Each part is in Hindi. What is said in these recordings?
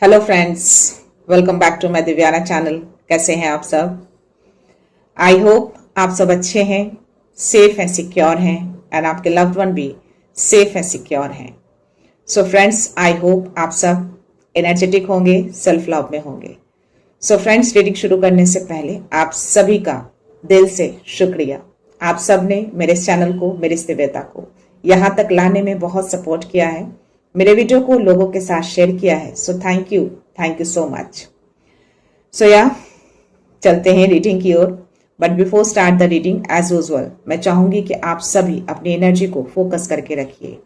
Hello friends, welcome back to my Divyana channel. कैसे हैं आप सब? आई होप आप सब अच्छे हैं, सेफ हैं, सिक्योर हैं एंड आपके लव्ड वन भी सेफ हैं, सिक्योर हैं। सो फ्रेंड्स, आई होप आप सब एनर्जेटिक होंगे, सेल्फ लव में होंगे। सो फ्रेंड्स, रीडिंग शुरू करने से पहले आप सभी का दिल से शुक्रिया। आप सब ने मेरे इस चैनल को, मेरी इस दिव्यता को यहाँ तक लाने में बहुत सपोर्ट किया है, मेरे वीडियो को लोगों के साथ शेयर किया है। So thank you so much. So चलते हैं रीडिंग की ओर। But before start the reading, as usual मैं चाहूंगी कि आप सभी अपनी एनर्जी को फोकस करके रखिए।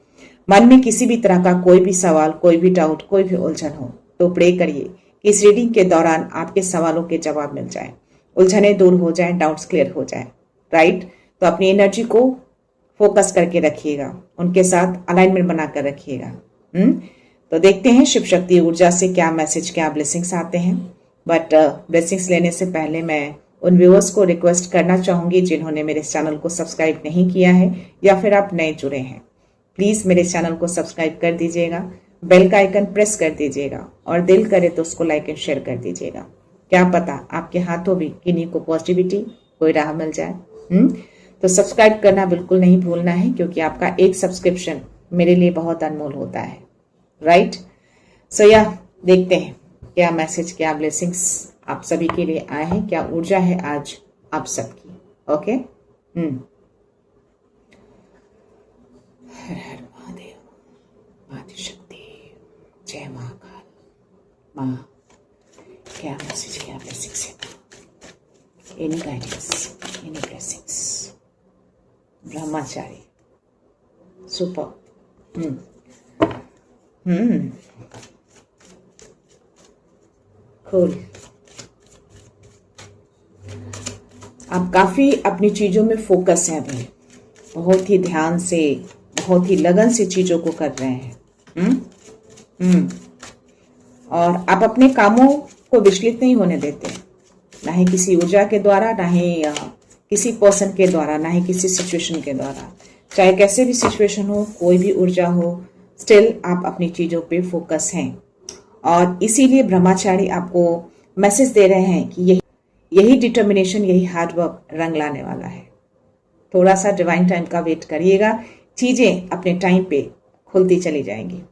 मन में किसी भी तरह का कोई भी सवाल, कोई भी डाउट, कोई भी उलझन हो तो प्रे करिए कि इस रीडिंग के दौरान आपके सवालों के जवाब मिल जाए, उलझने दूर हो जाए, डाउट्स क्लियर हो जाए। राइट? तो अपनी एनर्जी को फोकस करके रखिएगा, उनके साथ अलाइनमेंट बनाकर रखिएगा। तो देखते हैं शिव शक्ति ऊर्जा से क्या मैसेज, क्या ब्लेसिंग्स आते हैं। बट ब्लेसिंग्स लेने से पहले मैं उन व्यूअर्स को रिक्वेस्ट करना चाहूंगी जिन्होंने मेरे चैनल को सब्सक्राइब नहीं किया है या फिर आप नए जुड़े हैं, प्लीज मेरे चैनल को सब्सक्राइब कर दीजिएगा, बेल का आइकन प्रेस कर दीजिएगा और दिल करे तो उसको लाइक एंड शेयर कर दीजिएगा। क्या पता आपके हाथों भी किन्हीं को पॉजिटिविटी, कोई राह मिल जाए। तो सब्सक्राइब करना बिल्कुल नहीं भूलना है, क्योंकि आपका एक सब्सक्रिप्शन मेरे लिए बहुत अनमोल होता है। राइट? सो देखते हैं क्या मैसेज, क्या ब्लेसिंग्स आप सभी के लिए आए हैं, क्या ऊर्जा है आज आप सबकी। ओके? हर हर महादेव, आदिशक्ति, जय महाकाल माँ। क्या मैसेज, क्या ब्लेसिंग्स है? Any guidance, any blessings? ब्रह्मचारी, सुपर। कूल। आप काफी अपनी चीजों में फोकस हैं अभी, बहुत ही ध्यान से, बहुत ही लगन से चीजों को कर रहे हैं। और आप अपने कामों को विचलित नहीं होने देते, ना ही किसी ऊर्जा के द्वारा, ना ही किसी पर्सन के द्वारा, ना ही किसी सिचुएशन के द्वारा। चाहे कैसे भी सिचुएशन हो, कोई भी ऊर्जा हो, स्टिल आप अपनी चीजों पे फोकस हैं। और इसीलिए ब्रह्मचारी आपको मैसेज दे रहे हैं कि यही डिटर्मिनेशन, यही हार्डवर्क रंग लाने वाला है। थोड़ा सा डिवाइन टाइम का वेट करिएगा, चीजें अपने टाइम पे खुलती चली जाएंगी,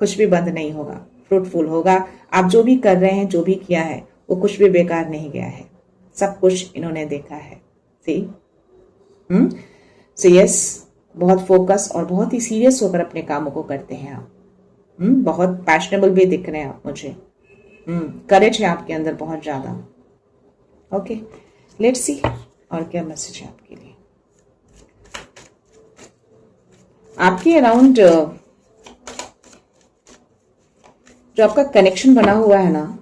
कुछ भी बंद नहीं होगा, फ्रूटफुल होगा। आप जो भी कर रहे हैं, जो भी किया है, वो कुछ भी बेकार नहीं गया है, सब कुछ इन्होंने देखा है। सी यस, बहुत फोकस और बहुत ही सीरियस होकर अपने कामों को करते हैं आप। बहुत पैशनेबल भी दिख रहे हैं आप मुझे। करेज है आपके अंदर बहुत ज्यादा। ओके, लेट्स सी और क्या मैसेज है आपके लिए। आपके अराउंड जो आपका कनेक्शन बना हुआ है ना,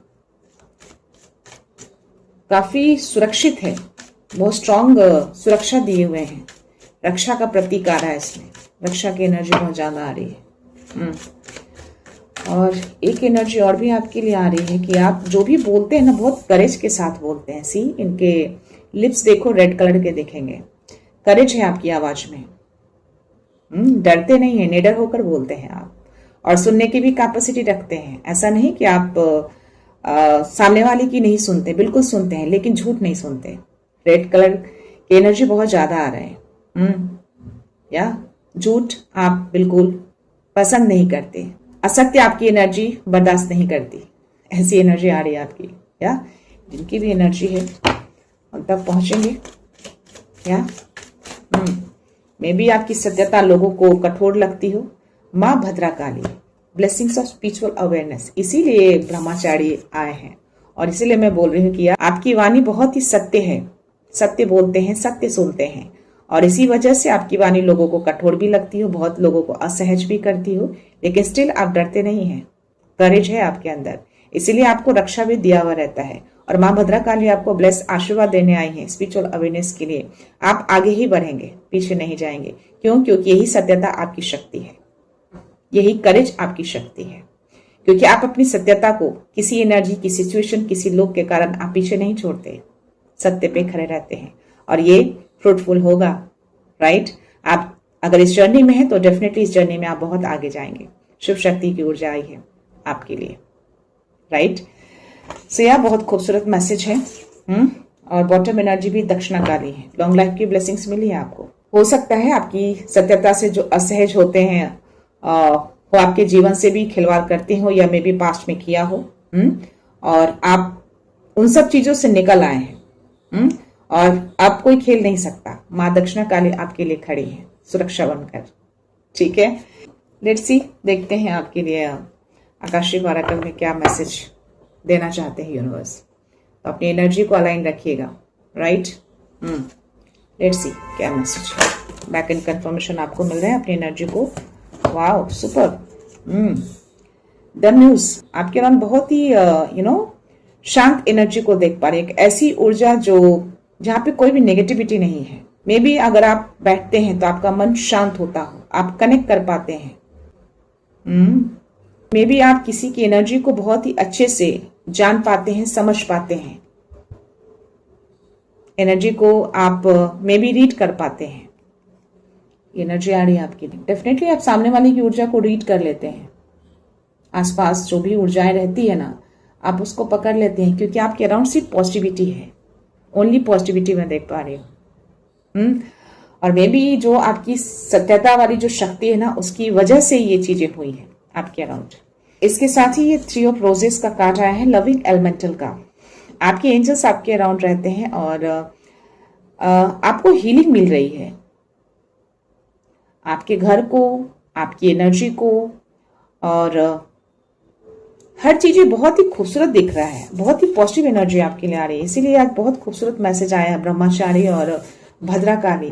काफी सुरक्षित है, बहुत स्ट्रांग सुरक्षा दिए हुए हैं। रक्षा का प्रतीक आ रहा है इसमें, रक्षा की एनर्जी बहुत ज्यादा आ रही है। और एक एनर्जी और भी आपके लिए आ रही है कि आप जो भी बोलते हैं ना, बहुत करेज के साथ बोलते हैं। सी, इनके लिप्स देखो, रेड कलर के दिखेंगे। करेज है आपकी आवाज में, डरते नहीं है, निडर होकर बोलते हैं आप। और सुनने की भी कैपेसिटी रखते हैं। ऐसा नहीं कि आप सामने वाले की नहीं सुनते, बिल्कुल सुनते हैं, लेकिन झूठ नहीं सुनते। रेड कलर की एनर्जी बहुत ज्यादा आ रहे हैं। या झूठ आप बिल्कुल पसंद नहीं करते, असत्य आपकी एनर्जी बर्दाश्त नहीं करती। ऐसी एनर्जी आ रही है आपकी। या जिनकी भी एनर्जी है उन तक पहुंचेंगे। या मे बी आपकी सत्यता लोगों को कठोर लगती हो। माँ भद्रा काली, ब्लेसिंग्स ऑफ स्पिरिचुअल अवेयरनेस, इसीलिए ब्रह्मचारी आए हैं। और इसीलिए मैं बोल रही हूँ कि आपकी वाणी बहुत ही सत्य है, सत्य बोलते हैं, सत्य सुनते हैं। और इसी वजह से आपकी वाणी लोगों को कठोर भी लगती हो, बहुत लोगों को असहज भी करती हो, लेकिन स्टिल आप डरते नहीं हैं। करेज है आपके अंदर, इसीलिए आपको रक्षा भी दिया हुआ रहता है। और माँ भद्रा काली आपको ब्लेस आशीर्वाद देने आई है स्पिरिचुअल अवेयरनेस के लिए। आप आगे ही बढ़ेंगे, पीछे नहीं जाएंगे। क्यों? क्योंकि यही सत्यता आपकी शक्ति है, यही करेज आपकी शक्ति है। क्योंकि आप अपनी सत्यता को किसी एनर्जी, किसी सिचुएशन, किसी लोग के कारण आप पीछे नहीं छोड़ते, सत्य पे खड़े रहते हैं। और ये फ्रूटफुल होगा। राइट? आप अगर इस जर्नी में है तो डेफिनेटली इस जर्नी में आप बहुत आगे जाएंगे। शिव शक्ति की ऊर्जा आई है आपके लिए। राइट। सो यह बहुत खूबसूरत मैसेज है। और बॉटम एनर्जी भी दक्षिणाकाली है। लॉन्ग लाइफ की ब्लेसिंग्स मिली है आपको। हो सकता है आपकी सत्यता से जो असहज होते हैं वो आपके जीवन से भी खिलवाड़ करते हो या मे बी पास्ट में किया हो। और आप उन सब चीजों से निकल आए हैं। और अब कोई खेल नहीं सकता। माँ दक्षिणाकाली आपके लिए खड़ी है सुरक्षा बनकर। ठीक है, लेट्स सी, देखते हैं आपके लिए आकाशीय वाराकल में क्या मैसेज देना चाहते हैं यूनिवर्स। तो अपनी एनर्जी को अलाइन रखिएगा, राइट। लेट्स सी क्या मैसेज है। बैक एंड कंफर्मेशन आपको मिल रहा है अपनी एनर्जी को। Wow, super. द न्यूज आपके दौरान बहुत ही शांत एनर्जी को देख पा रहे हैं। एक ऐसी ऊर्जा जो जहां पे कोई भी नेगेटिविटी नहीं है। मे बी अगर आप बैठते हैं तो आपका मन शांत होता हो, आप कनेक्ट कर पाते हैं। मे बी आप किसी की एनर्जी को बहुत ही अच्छे से जान पाते हैं, समझ पाते हैं। एनर्जी को आप मे बी रीड कर पाते हैं। एनर्जी आ रही है आपकी। डेफिनेटली आप सामने वाले की ऊर्जा को रीड कर लेते हैं। आसपास जो भी ऊर्जाएं रहती है ना, आप उसको पकड़ लेते हैं, क्योंकि आपके अराउंड सिर्फ पॉजिटिविटी है। ओनली पॉजिटिविटी मैं देख पा रही हूँ। और मे बी जो आपकी सत्यता वाली जो शक्ति है ना, उसकी वजह से ये चीजें हुई है आपके अराउंड। इसके साथ ही ये 3 ऑफ रोजेस का कार्ड आया है, लविंग एलिमेंटल का। आपके एंजल्स आपके अराउंड रहते हैं और आपको हीलिंग मिल रही है। आपके घर को, आपकी एनर्जी को, और हर चीजें बहुत ही खूबसूरत दिख रहा है। बहुत ही पॉजिटिव एनर्जी आपके लिए आ रही है। इसीलिए आज बहुत खूबसूरत मैसेज आया है ब्रह्मचारी और भद्राकाली।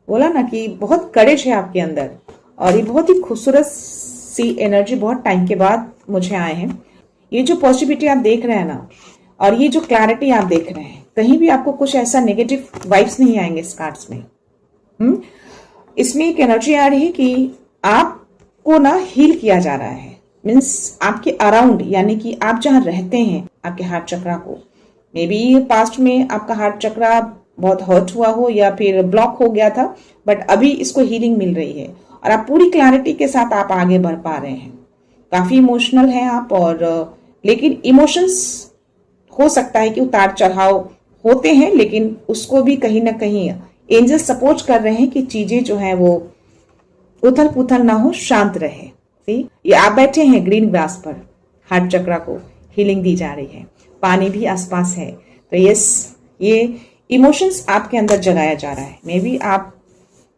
बोला ना कि बहुत करेज है आपके अंदर, और ये बहुत ही खूबसूरत सी एनर्जी बहुत टाइम के बाद मुझे आए हैं। ये जो पॉजिटिविटी आप देख रहे हैं ना, और ये जो क्लैरिटी आप देख रहे हैं, कहीं भी आपको कुछ ऐसा नेगेटिव वाइब्स नहीं आएंगे इस कार्ड्स में। इसमें एक एनर्जी आ रही है कि आपको ना हील किया जा रहा है। मीन्स आपके अराउंड, यानी कि आप जहां रहते हैं, आपके हार्ट चक्रा को, मे बी पास्ट में आपका हार्ट चक्रा बहुत हर्ट हुआ हो या फिर ब्लॉक हो गया था, बट अभी इसको हीलिंग मिल रही है और आप पूरी क्लैरिटी के साथ आप आगे बढ़ पा रहे हैं। काफी इमोशनल हैं आप, और लेकिन इमोशंस हो सकता है कि उतार चढ़ाव होते हैं, लेकिन उसको भी कहीं ना कहीं एंजल सपोर्ट कर रहे हैं कि चीजें जो है वो उथल पुथल ना हो, शांत रहे। ये आप बैठे हैं ग्रीन ग्रास पर, हार्ट चक्रा को हीलिंग दी जा रही है, पानी भी आसपास है। तो यस, ये इमोशंस आपके अंदर जगाया जा रहा है। मे बी आप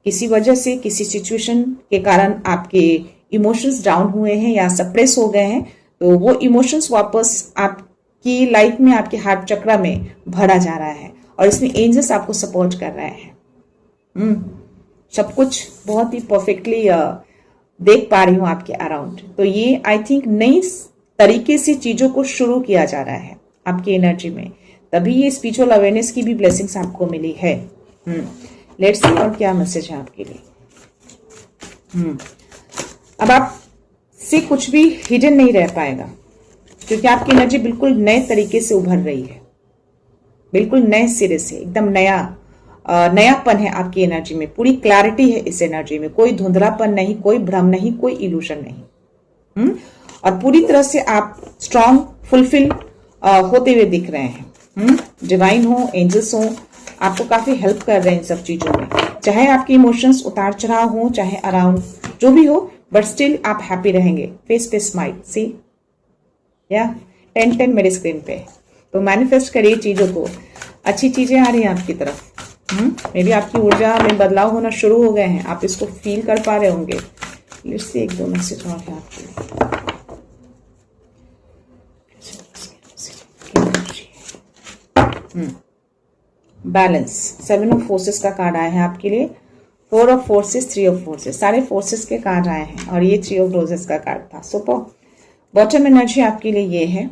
किसी वजह से, किसी सिचुएशन के कारण आपके इमोशंस डाउन हुए हैं या सप्रेस हो गए हैं, तो वो इमोशंस वापस आपकी लाइफ में, आपके हार्ट चक्रा में भरा जा रहा है, और इसमें एंजल्स आपको सपोर्ट कर रहे हैं। सब कुछ बहुत ही परफेक्टली देख पा रही हूं आपके अराउंड। तो ये आई थिंक नई तरीके से चीजों को शुरू किया जा रहा है आपकी एनर्जी में, तभी ये स्पिरिचुअल अवेयरनेस की भी ब्लेसिंग्स आपको मिली है। लेट्स सी और क्या मैसेज है आपके लिए। अब आप से कुछ भी हिडन नहीं रह पाएगा, क्योंकि आपकी एनर्जी बिल्कुल नए तरीके से उभर रही है, बिल्कुल नए सिरे से, एकदम नयापन है आपकी एनर्जी में। पूरी क्लैरिटी है इस एनर्जी में, कोई धुंधलापन नहीं, कोई भ्रम नहीं, कोई इल्यूशन नहीं। और पूरी तरह से आप स्ट्रांग, फुलफिल होते हुए दिख रहे हैं। डिवाइन हो, एंजल्स हो, आपको काफी हेल्प कर रहे हैं इन सब चीजों में। चाहे आपके इमोशंस उतार चढ़ाव हो, चाहे अराउंड जो भी हो, बट स्टिल आप हैप्पी रहेंगे। फेस पे स्माइल, सी या 10-10 मेरे स्क्रीन पे। तो मैनिफेस्ट करिए चीजों को, अच्छी चीजें आ रही हैं आपकी तरफ। मे बी आपकी ऊर्जा में बदलाव होना शुरू हो गए हैं, आप इसको फील कर पा रहे होंगे। लेट्स सी 1-2 मैसेज और है आपके लिए। बैलेंस, 7 ऑफ फोर्सेस का कार्ड आया है आपके लिए। 4 ऑफ फोर्सेस, 3 ऑफ फोर्सेस, सारे फोर्सेस के कार्ड आए हैं, और ये 3 ऑफ रोजेस का कार्ड था। सुपर। बॉटम एनर्जी आपके लिए ये है।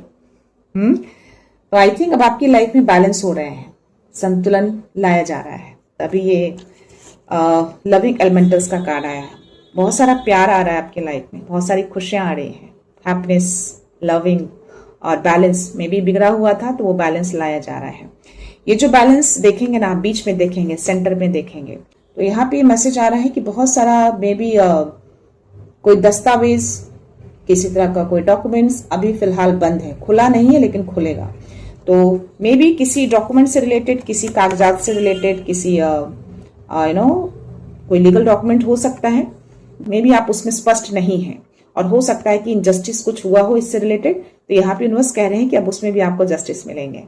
तो आई थिंक अब आपकी लाइफ में बैलेंस हो रहे हैं, संतुलन लाया जा रहा है, तभी ये लविंग एलिमेंटल्स का कार्ड आया है। बहुत सारा प्यार आ रहा है आपकी लाइफ में, बहुत सारी खुशियां आ रही हैं, हैप्पीनेस, लविंग और बैलेंस में भी बिगड़ा हुआ था, तो वो बैलेंस लाया जा रहा है। ये जो बैलेंस देखेंगे ना, बीच में देखेंगे, सेंटर में देखेंगे, तो यहाँ पे मैसेज आ रहा है कि बहुत सारा मे बी कोई दस्तावेज किसी तरह का कोई डॉक्यूमेंट्स अभी फिलहाल बंद है, खुला नहीं है लेकिन खुलेगा। तो मे बी किसी डॉक्यूमेंट से रिलेटेड, किसी कागजात से रिलेटेड, किसी कोई लीगल डॉक्यूमेंट हो सकता है, मे बी आप उसमें स्पष्ट नहीं है, और हो सकता है कि इनजस्टिस कुछ हुआ हो इससे रिलेटेड। तो यहाँ पे यूनिवर्स कह रहे हैं कि अब उसमें भी आपको जस्टिस मिलेंगे।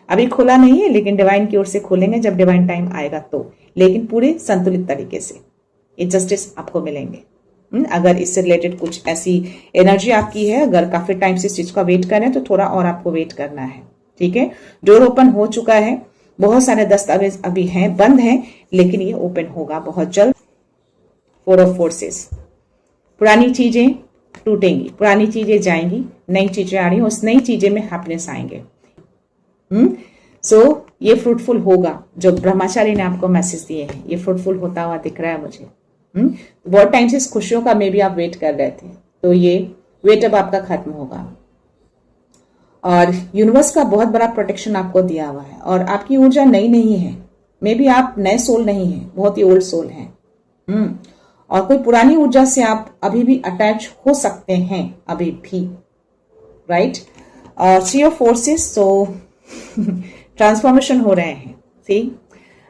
अभी खुला नहीं है लेकिन डिवाइन की ओर से खोलेंगे जब डिवाइन टाइम आएगा तो, लेकिन पूरे संतुलित तरीके से ये जस्टिस आपको मिलेंगे। अगर इससे रिलेटेड कुछ ऐसी एनर्जी आपकी है, अगर काफी टाइम से इस चीज का वेट कर रहे हैं तो थोड़ा और आपको वेट करना है। ठीक है, डोर ओपन हो चुका है, बहुत सारे दस्तावेज अभी हैं, बंद हैं, लेकिन ये ओपन होगा बहुत जल्द। 4 ऑफ फोर्सेस, पुरानी चीजें टूटेंगी, पुरानी चीजें जाएंगी, नई चीजें आ रही हैं, उस नई चीजें में हैप्पीनेस आएंगे। सो ये फ्रूटफुल होगा। जो ब्रह्मचारी ने आपको मैसेज दिए हैं ये फ्रूटफुल होता हुआ दिख रहा है मुझे। बहुत टाइम से इस खुशियों का मे भी आप वेट कर रहे थे, तो ये वेट अब आपका खत्म होगा। और यूनिवर्स का बहुत बड़ा प्रोटेक्शन आपको दिया हुआ है, और आपकी ऊर्जा नई नहीं है, मे बी आप नए सोल नहीं है, बहुत ही ओल्ड सोल हैं। और कोई पुरानी ऊर्जा से आप अभी भी अटैच हो सकते हैं, अभी भी, राइट। और 3 ऑफ फोर्सेस, सो ट्रांसफॉर्मेशन हो रहे हैं। सी,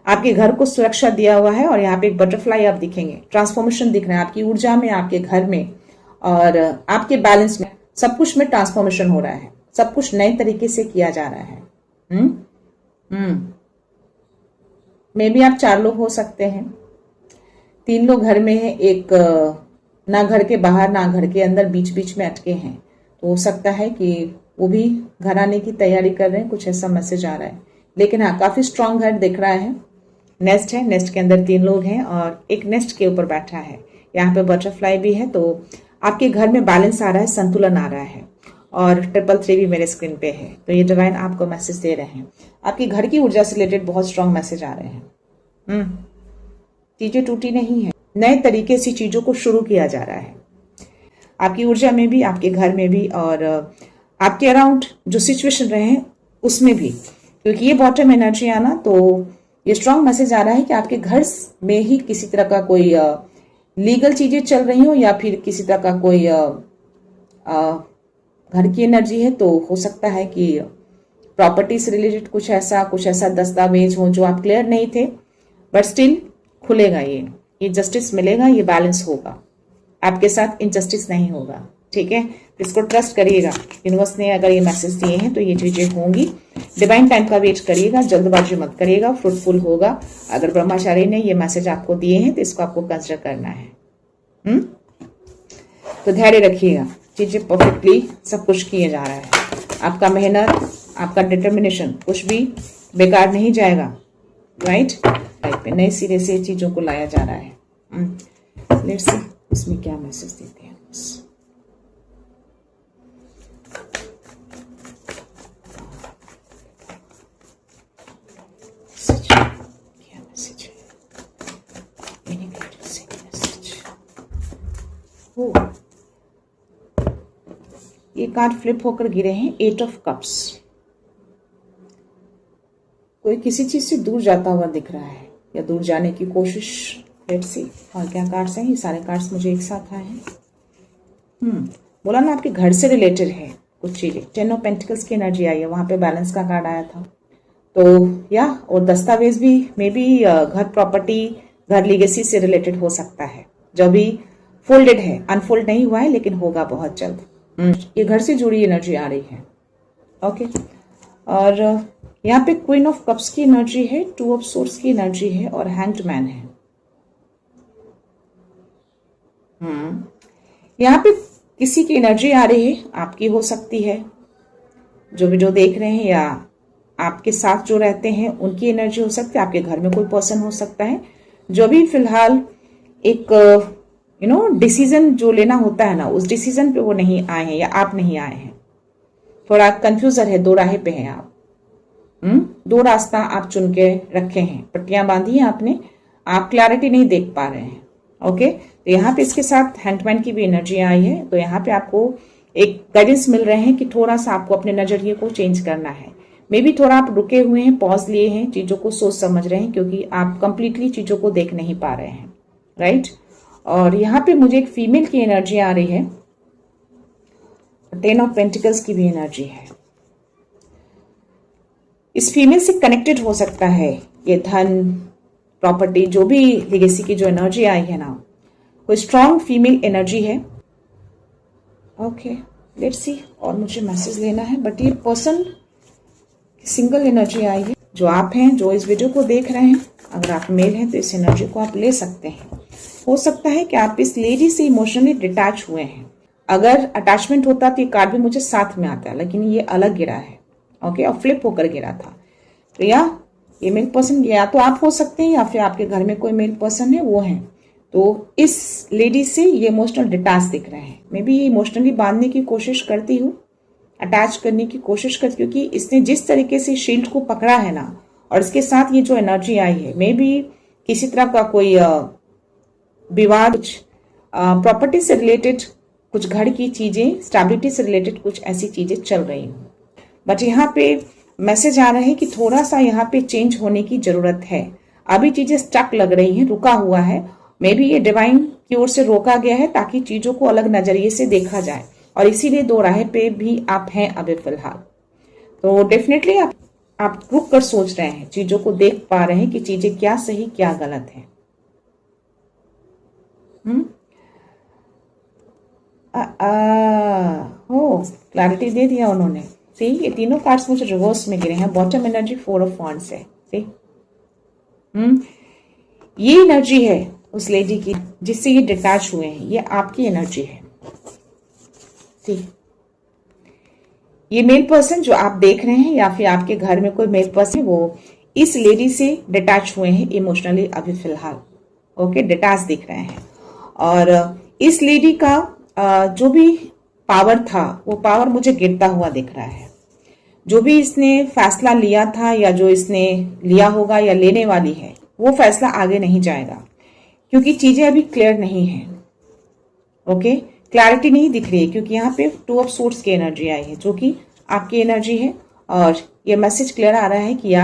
आपके घर को सुरक्षा दिया हुआ है, और यहाँ पे एक बटरफ्लाई आप दिखेंगे, ट्रांसफॉर्मेशन दिख रहा है आपकी ऊर्जा में, आपके घर में और आपके बैलेंस में, सब कुछ में ट्रांसफॉर्मेशन हो रहा है, सब कुछ नए तरीके से किया जा रहा है। मे बी आप 4 लोग हो सकते हैं, 3 लोग घर में है, एक ना घर के बाहर ना घर के अंदर बीच बीच में अटके हैं, तो हो सकता है कि वो भी घर आने की तैयारी कर रहे हैं, कुछ ऐसा मैसेज आ रहा है। लेकिन हाँ, काफी स्ट्रांग घर दिख रहा है। नेस्ट है, नेस्ट के अंदर 3 लोग हैं और एक नेस्ट के ऊपर बैठा है, यहाँ पे बटरफ्लाई भी है, तो आपके घर में बैलेंस आ रहा है, संतुलन आ रहा है। और 333 भी मेरे स्क्रीन पे है, तो ये डिवाइन आपको मैसेज दे रहे हैं, आपके घर की ऊर्जा से रिलेटेड बहुत स्ट्रांग मैसेज आ रहे हैं। चीजें टूटी नहीं है, नए तरीके से चीजों को शुरू किया जा रहा है, आपकी ऊर्जा में भी, आपके घर में भी, और आपके अराउंड जो सिचुएशन रहे हैं उसमें भी, क्योंकि ये बॉटम एनर्जी आना, तो ये स्ट्रांग मैसेज आ रहा है कि आपके घर में ही किसी तरह का कोई लीगल चीजें चल रही हो, या फिर किसी तरह का कोई घर की एनर्जी है, तो हो सकता है कि प्रॉपर्टी से रिलेटेड कुछ ऐसा दस्तावेज हो जो आप क्लियर नहीं थे, बट स्टिल खुलेगा, ये जस्टिस मिलेगा, ये बैलेंस होगा, आपके साथ इनजस्टिस नहीं होगा। ठीक है, इसको ट्रस्ट करिएगा, यूनिवर्स ने अगर ये मैसेज दिए हैं तो ये चीजें होंगी। डिवाइन टाइम का वेट करिएगा, जल्दबाजी मत करिएगा, फ्रूटफुल होगा। अगर ब्रह्मचारी ने ये मैसेज आपको दिए हैं तो इसको आपको कंसिडर करना है। तो धैर्य रखिएगा, चीजें परफेक्टली सब कुछ किए जा रहा है, आपका मेहनत, आपका डिटर्मिनेशन कुछ भी बेकार नहीं जाएगा, राइट। लाइफ पे नए सिरे से चीजों को लाया जा रहा है। लेट्स सी इसमें क्या मैसेज देते हैं। ये कार्ड फ्लिप होकर गिरे हैं, 8 ऑफ कप्स। कोई किसी चीज से दूर जाता हुआ दिख रहा है, या दूर जाने की कोशिश। लेट्स सी और क्या कार्ड्स हैं, ये सारे कार्ड्स मुझे एक साथ आए हैं। बोला ना आपके घर से रिलेटेड है कुछ चीजें। 10 ऑफ पेंटिकल्स की एनर्जी आई है, वहां पे बैलेंस का कार्ड आया था, तो या और दस्तावेज भी मे बी घर प्रॉपर्टी, घर लीगेसी से रिलेटेड हो सकता है, जो भी फोल्डेड है, अनफोल्ड नहीं हुआ है लेकिन होगा बहुत जल्द। ये घर से जुड़ी एनर्जी आ रही है। ओके, और यहाँ पे क्वीन ऑफ कप्स की एनर्जी है, 2 ऑफ सोर्ड्स की एनर्जी है, और हैंग्ड मैन है। यहाँ पे किसी की एनर्जी आ रही है, आपकी हो सकती है, जो देख रहे हैं, या आपके साथ जो रहते हैं उनकी एनर्जी हो सकती है, आपके घर में कोई पर्सन हो सकता है, जो भी फिलहाल एक डिसीजन जो लेना होता है ना, उस डिसीजन पे वो नहीं आए हैं, या आप नहीं आए हैं, थोड़ा कंफ्यूजन है, 2 राहें पे हैं आप। 2 रास्ता आप चुन के रखे हैं, पट्टियां बांधी हैं आपने, आप क्लैरिटी नहीं देख पा रहे हैं। ओके, तो यहाँ पे इसके साथ हैंडमैन की भी एनर्जी आई है, तो यहाँ पे आपको एक गाइडेंस मिल रहे हैं कि थोड़ा सा आपको अपने नजरिए को चेंज करना है। मे बी थोड़ा आप रुके हुए हैं, पॉज लिए हैं, चीजों को सोच समझ रहे हैं, क्योंकि आप कंप्लीटली चीजों को देख नहीं पा रहे हैं, राइट। और यहाँ पे मुझे एक फीमेल की एनर्जी आ रही है, 10 ऑफ पेंटिकल्स की भी एनर्जी है। इस फीमेल से कनेक्टेड हो सकता है ये धन, प्रॉपर्टी, जो भी लेगेसी की जो एनर्जी आई है ना, कोई स्ट्रॉन्ग फीमेल एनर्जी है। Okay, let's see. और मुझे मैसेज लेना है, बट ये पर्सन सिंगल एनर्जी आई है। जो आप हैं, जो इस वीडियो को देख रहे हैं, अगर आप मेल हैं तो इस एनर्जी को आप ले सकते हैं। हो सकता है कि आप इस लेडी से इमोशनली डिटैच हुए हैं। अगर अटैचमेंट होता तो ये कार्ड भी मुझे साथ में आता है, लेकिन ये अलग गिरा है। ओके, और फ्लिप होकर गिरा था। तो या ये मेल पर्सन, या तो आप हो सकते हैं या फिर आपके घर में कोई मेल पर्सन है, वो है। तो इस लेडी से ये इमोशनल डिटैच दिख रहे हैं। मे बी ये इमोशनली बांधने की कोशिश करती हूँ, अटैच करने की कोशिश करती, क्योंकि इसने जिस तरीके से शील्ड को पकड़ा है ना, और इसके साथ ये जो एनर्जी आई है, मे बी किसी तरह का कोई विवाद, कुछ प्रॉपर्टी से रिलेटेड, कुछ घर की चीजें, स्टेबिलिटी से रिलेटेड कुछ ऐसी चीजें चल रही हूँ। बट यहाँ पे मैसेज आ रहा है कि थोड़ा सा यहाँ पे चेंज होने की जरूरत है। अभी चीजें स्टक लग रही हैं, रुका हुआ है। मे बी ये डिवाइन की ओर से रोका गया है ताकि चीजों को अलग नजरिए से देखा जाए, और इसीलिए दो राह पे भी आप हैं अभी फिलहाल। तो डेफिनेटली आप रुक कर सोच रहे हैं, चीजों को देख पा रहे हैं कि चीजें क्या सही क्या गलत है। हो क्लैरिटी दे दिया उन्होंने। सी, ये तीनों कार्ड्स मुझे रिवर्स में गिरे हैं। बॉटम एनर्जी 4 ऑफ वॉन्ड्स है। सी, ये एनर्जी है उस लेडी की जिससे ये डिटैच हुए हैं। ये आपकी एनर्जी है। सी, ये मेल पर्सन जो आप देख रहे हैं, या फिर आपके घर में कोई मेल पर्सन, वो इस लेडी से डिटैच हुए हैं इमोशनली अभी फिलहाल। ओके, डिटैच दिख रहे हैं। और इस लेडी का जो भी पावर था, वो पावर मुझे गिरता हुआ दिख रहा है। जो भी इसने फैसला लिया था, या जो इसने लिया होगा या लेने वाली है, वो फैसला आगे नहीं जाएगा, क्योंकि चीजें अभी क्लियर नहीं है। ओके, क्लैरिटी नहीं दिख रही है, क्योंकि यहाँ पे 2 ऑफ सोर्ड्स की एनर्जी आई है, जो कि आपकी एनर्जी है। और ये मैसेज क्लियर आ रहा है कि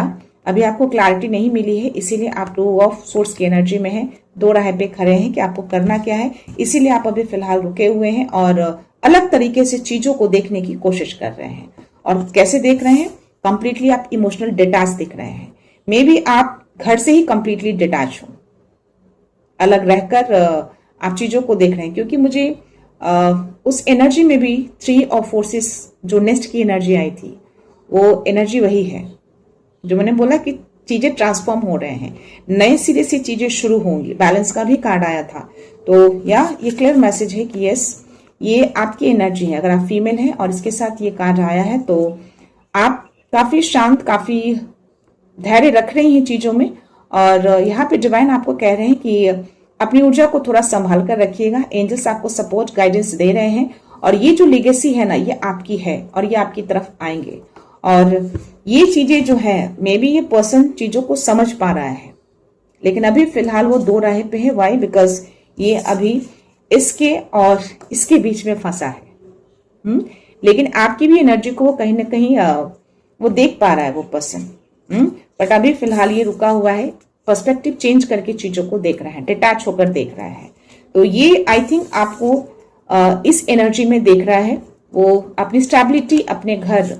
अभी आपको क्लैरिटी नहीं मिली है, इसीलिए आप 2 ऑफ सोर्ड्स की एनर्जी में है, दो राह पे खड़े हैं कि आपको करना क्या है। इसीलिए आप अभी फिलहाल रुके हुए हैं और अलग तरीके से चीजों को देखने की कोशिश कर रहे हैं। और कैसे देख रहे हैं? कंप्लीटली आप इमोशनल डिटैच दिख रहे हैं। मे बी आप घर से ही कंप्लीटली डिटैच हो, अलग रहकर आप चीजों को देख रहे हैं, क्योंकि मुझे उस एनर्जी में भी 3 ऑफ फोर्सेस जो नेक्स्ट की एनर्जी आई थी, वो एनर्जी वही है जो मैंने बोला कि चीजें ट्रांसफॉर्म हो रहे हैं, नए सिरे से चीजें शुरू होंगी। बैलेंस का भी कार्ड आया था। तो ये क्लियर मैसेज है कि यस, ये आपकी एनर्जी है। अगर आप फीमेल हैं और इसके साथ ये कार्ड आया है, तो आप काफी शांत, काफी धैर्य रख रही हैं चीजों में। और यहाँ पे डिवाइन आपको कह रहे हैं कि अपनी ऊर्जा को थोड़ा संभाल कर रखिएगा। एंजल्स आपको सपोर्ट, गाइडेंस दे रहे हैं। और ये जो लेगेसी है ना, ये आपकी है और ये आपकी तरफ आएंगे। और ये चीजें जो है, मे बी ये पर्सन चीजों को समझ पा रहा है, लेकिन अभी फिलहाल वो दो राह पे है। वाई? बिकॉज ये अभी इसके और इसके बीच में फंसा है। लेकिन आपकी भी एनर्जी को वो कहीं ना कहीं वो देख पा रहा है वो पर्सन। बट अभी फिलहाल ये रुका हुआ है, पर्सपेक्टिव चेंज करके चीजों को देख रहा है, डिटैच होकर देख रहा है। तो ये आई थिंक आपको इस एनर्जी में देख रहा है। वो अपनी स्टेबिलिटी, अपने घर,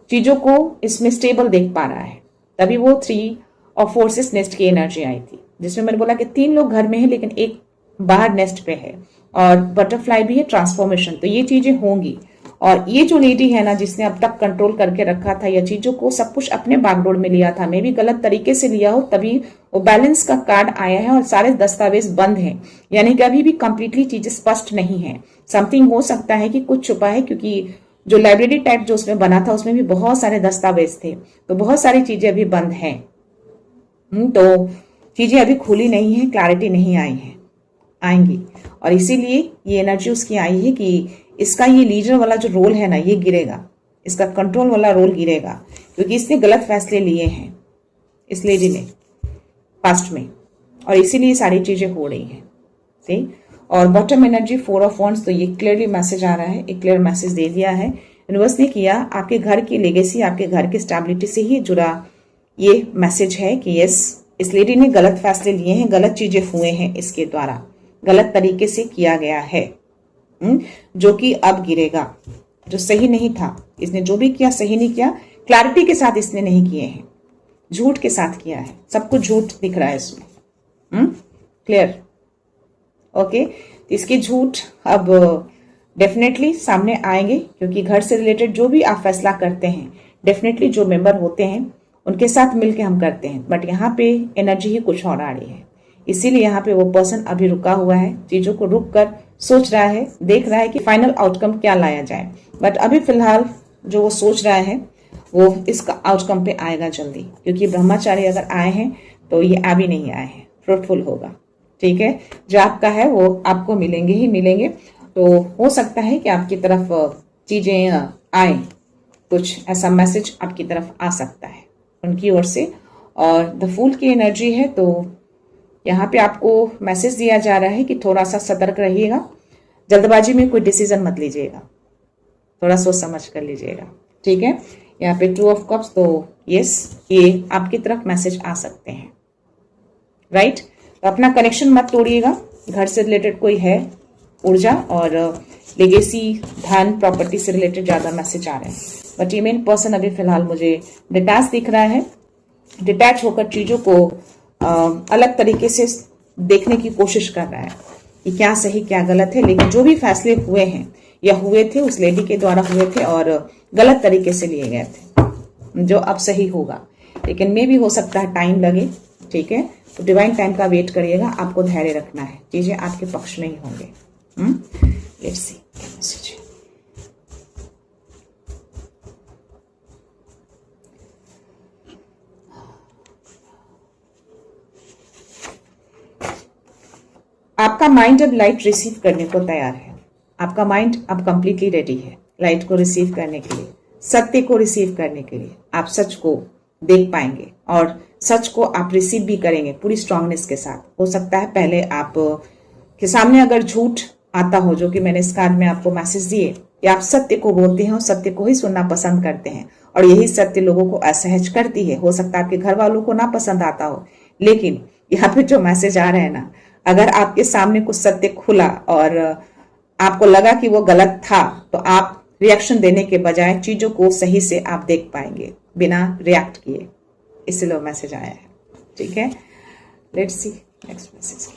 चीजों को इसमें स्टेबल देख पा रहा है। तभी वो 3 ऑफ फोर्सेस नेस्ट की एनर्जी आई थी, जिसमें मैंने बोला कि 3 लोग घर में हैं लेकिन एक बाहर नेस्ट पे है, और बटरफ्लाई भी है, ट्रांसफॉर्मेशन। तो ये चीजें होंगी। और ये जो लेडी है ना, जिसने अब तक कंट्रोल करके रखा था या चीजों को सब कुछ अपने बागडोर में लिया था, मे भी गलत तरीके से लिया हो, तभी वो बैलेंस का कार्ड आया है और सारे दस्तावेज बंद हैं। यानी कि अभी भी कंप्लीटली चीजें स्पष्ट नहीं है। समथिंग हो सकता है कि कुछ छुपा है, क्योंकि जो लाइब्रेरी टाइप जो उसमें बना था, उसमें भी बहुत सारे दस्तावेज थे। तो बहुत सारी चीजें अभी बंद हैं। तो चीजें अभी खुली नहीं है, क्लैरिटी नहीं आई है, आएंगी। और इसीलिए ये एनर्जी उसकी आई है कि इसका ये लीडर वाला जो रोल है ना, ये गिरेगा, इसका कंट्रोल वाला रोल गिरेगा, क्योंकि इसने गलत फैसले लिए हैं इस लेडी ने पास्ट में, और इसीलिए सारी चीजें हो रही हैं। सही। और बॉटम एनर्जी 4 ऑफ वॉन्ड्स, तो ये क्लियरली मैसेज आ रहा है, एक क्लियर मैसेज दे दिया है यूनिवर्स ने किया। आपके घर की लेगेसी, आपके घर की स्टेबिलिटी से ही जुड़ा ये मैसेज है कि यस, इस लेडी ने गलत फैसले लिए हैं, गलत चीजें हुए हैं, इसके द्वारा गलत तरीके से किया गया है, जो कि अब गिरेगा। जो सही नहीं था, इसने जो भी किया सही नहीं किया, क्लैरिटी के साथ इसने नहीं किए हैं, झूठ के साथ किया है, सब कुछ झूठ दिख रहा है इसमें। क्लियर? ओके, तो इसके झूठ अब डेफिनेटली सामने आएंगे, क्योंकि घर से रिलेटेड जो भी आप फैसला करते हैं डेफिनेटली जो मेंबर होते हैं उनके साथ मिलके हम करते हैं, बट यहाँ पे एनर्जी ही कुछ और आ रही है। इसीलिए यहाँ पे वो पर्सन अभी रुका हुआ है, चीजों को रुक कर सोच रहा है, देख रहा है कि फाइनल आउटकम क्या लाया जाए। बट अभी फिलहाल जो वो सोच रहा है वो इसका आउटकम पे आएगा जल्दी, क्योंकि ब्रह्मचारी अगर आए हैं तो ये अभी नहीं आए हैं, फ्रूटफुल होगा। ठीक है, जो आपका है वो आपको मिलेंगे ही मिलेंगे। तो हो सकता है कि आपकी तरफ चीजें आए, कुछ ऐसा मैसेज आपकी तरफ आ सकता है उनकी ओर से। और द फूल की एनर्जी है, तो यहाँ पे आपको मैसेज दिया जा रहा है कि थोड़ा सा सतर्क रहिएगा, जल्दबाजी में कोई डिसीजन मत लीजिएगा, थोड़ा सोच समझ कर लीजिएगा। ठीक है, यहाँ पे 2 ऑफ कप्स, तो यस, ये आपकी तरफ मैसेज आ सकते हैं। राइट, तो अपना कनेक्शन मत तोड़िएगा। घर से रिलेटेड कोई है ऊर्जा, और लेगेसी, धन, प्रॉपर्टी से रिलेटेड ज्यादा मैसेज आ रहे हैं। बट ये मेन पर्सन अभी फिलहाल मुझे डिटैच दिख रहा है, डिटैच होकर चीजों को अलग तरीके से देखने की कोशिश कर रहा है कि क्या सही क्या गलत है। लेकिन जो भी फैसले हुए हैं या हुए थे उस लेडी के द्वारा हुए थे और गलत तरीके से लिए गए थे, जो अब सही होगा, लेकिन मे भी हो सकता है टाइम लगे। ठीक है, तो डिवाइन टाइम का वेट करिएगा, आपको धैर्य रखना है, चीजें आपके पक्ष में ही होंगे। Let's see message. आपका माइंड अब लाइट रिसीव करने को तैयार है, आपका माइंड अब कंप्लीटली रेडी है लाइट को रिसीव करने के लिए, सत्य को रिसीव करने के लिए। आप सच को देख पाएंगे और सच को आप रिसीव भी करेंगे पूरी स्ट्रांगनेस के साथ। हो सकता है पहले आप के सामने अगर झूठ आता हो, जो कि मैंने इस कार्ड में आपको मैसेज दिए, या आप सत्य को बोलते हैं और सत्य को ही सुनना पसंद करते हैं, और यही सत्य लोगों को असहज करती है। हो सकता है आपके घर वालों को ना पसंद आता हो, लेकिन यहाँ पे जो मैसेज आ रहे हैं ना, अगर आपके सामने कुछ सत्य खुला और आपको लगा कि वो गलत था, तो आप रिएक्शन देने के बजाय चीजों को सही से आप देख पाएंगे बिना रिएक्ट किए। इसलिए वो मैसेज आया है। ठीक है, लेट्स सी नेक्स्ट मैसेज।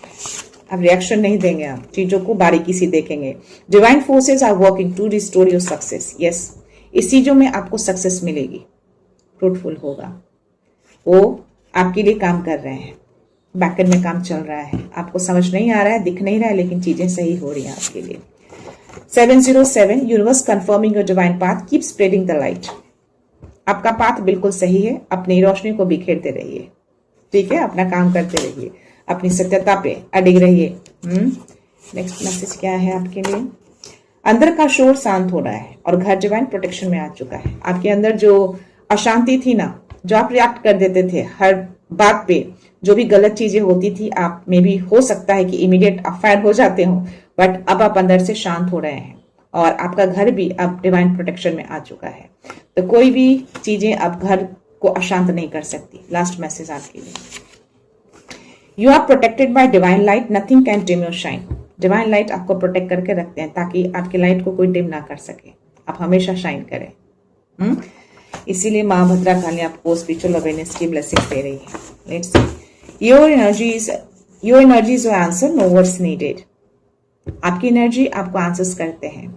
अब रिएक्शन नहीं देंगे, आप चीजों को बारीकी से देखेंगे। Divine forces are working to restore your success. Yes, इस चीजों में आपको सक्सेस मिलेगी, फ्रूटफुल होगा, वो आपके लिए काम कर रहे हैं, बैकएंड में काम चल रहा है, आपको समझ नहीं आ रहा है, दिख नहीं रहा है, लेकिन चीजें सही हो रही हैं आपके लिए। 707 universe confirming your divine path, keep spreading the light. आपका पाथ बिल्कुल सही है, अपनी रोशनी को बिखेरते रहिए। ठीक है, अपना काम करते रहिए, अपनी सत्यता पे अडिग रहिए। नेक्स्ट मैसेज क्या है आपके लिए? अंदर का शोर शांत हो रहा है और घर डिवाइन प्रोटेक्शन में आ चुका है। आपके अंदर जो अशांति थी ना, जो आप रिएक्ट कर देते थे हर बात पे, जो भी गलत चीजें होती थी, आप में भी हो सकता है कि इमीडिएट आप फायर हो जाते हो, बट अब आप अंदर से शांत हो रहे हैं और आपका घर भी अब डिवाइन प्रोटेक्शन में आ चुका है। तो कोई भी चीजें अब घर को अशांत नहीं कर सकती। लास्ट मैसेज आपके लिए, you are protected by divine light, nothing can dim your shine. Divine light आपको प्रोटेक्ट करके रखते हैं ताकि आपकी लाइट को कोई डिम ना कर सके, आप हमेशा शाइन करें। इसीलिए माँ भद्रा काली आपको स्पिरिचुअल अवेयरनेस की ब्लेसिंग दे रही है। Let's see, your energies your answer, no words needed. आपकी एनर्जी आपको आंसर्स करते हैं,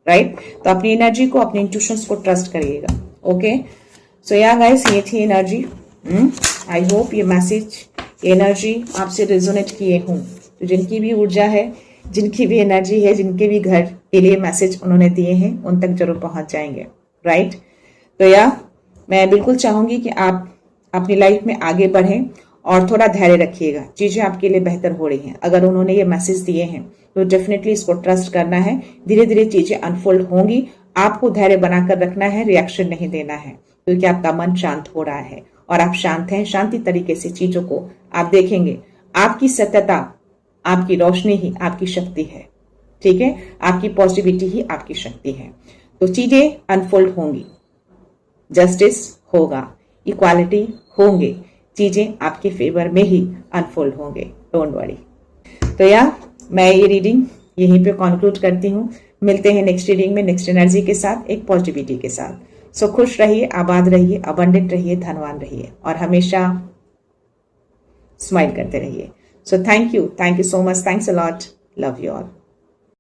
राइट? तो अपनी एनर्जी को, अपने इंट्यूशंस को ट्रस्ट करिएगा। ओके, सो या गाइस, ये थी एनर्जी। आई होप ये मैसेज, ये एनर्जी आपसे रेजोनेट किए हों। तो जिनकी भी ऊर्जा है, जिनकी भी एनर्जी है, जिनके भी घर के लिए मैसेज उन्होंने दिए हैं, उन तक जरूर पहुंच जाएंगे, राइट? तो या मैं बिल्कुल चाहूंगी कि आप अपनी लाइफ में आगे बढ़ें और थोड़ा धैर्य रखिएगा, चीजें आपके लिए बेहतर हो रही हैं। अगर उन्होंने ये मैसेज दिए हैं तो डेफिनेटली इसको ट्रस्ट करना है, धीरे धीरे चीजें अनफोल्ड होंगी। आपको धैर्य बनाकर रखना है, रिएक्शन नहीं देना है, क्योंकि आपका मन शांत हो रहा है और आप शांत हैं। शांति तरीके से चीजों को आप देखेंगे। आपकी सत्यता, आपकी रोशनी ही आपकी शक्ति है। ठीक है, आपकी पॉजिटिविटी ही आपकी शक्ति है। तो चीजें अनफोल्ड होंगी, जस्टिस होगा, इक्वालिटी होंगे, चीजें आपके फेवर में ही अनफोल्ड होंगे। Don't worry. तो या मैं ये रीडिंग यहीं पे कंक्लूड करती हूँ। मिलते हैं नेक्स्ट रीडिंग में नेक्स्ट एनर्जी के साथ, एक पॉजिटिविटी के साथ। सो खुश रहिए, आबाद रहिए, अबंडेंट रहिए, धनवान रहिए और हमेशा स्माइल करते रहिए। सो thank you so much, thanks a lot, love you all.